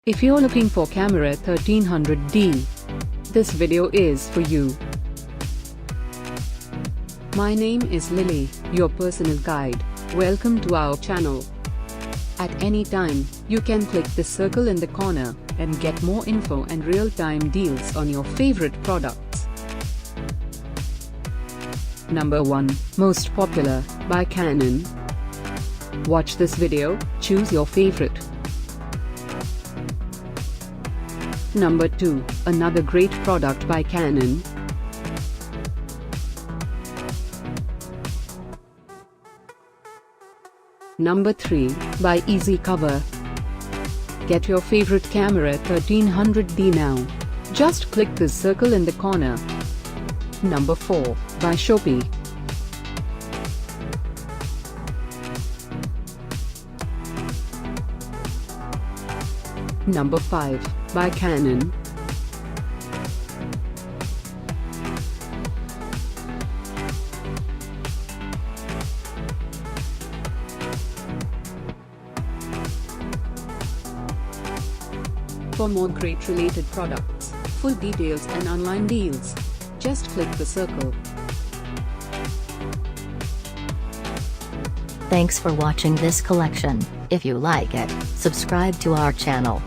If you're looking for Camera 1300D, this video is for you. My name is Lily, your personal guide. Welcome to our channel. At any time, you can click the circle in the corner and get more info and real-time deals on your favorite products. Number 1, Most Popular, by Canon. Watch this video, choose your favorite. Number 2, another great product by Canon. Number 3, by EasyCover. Get your favorite Camera 1300D now. Just click this circle in the corner. Number 4, by Shopee. Number 5, by Canon. For more great related products, full details and online deals, just click the circle. Thanks for watching this collection. If you like it, subscribe to our channel.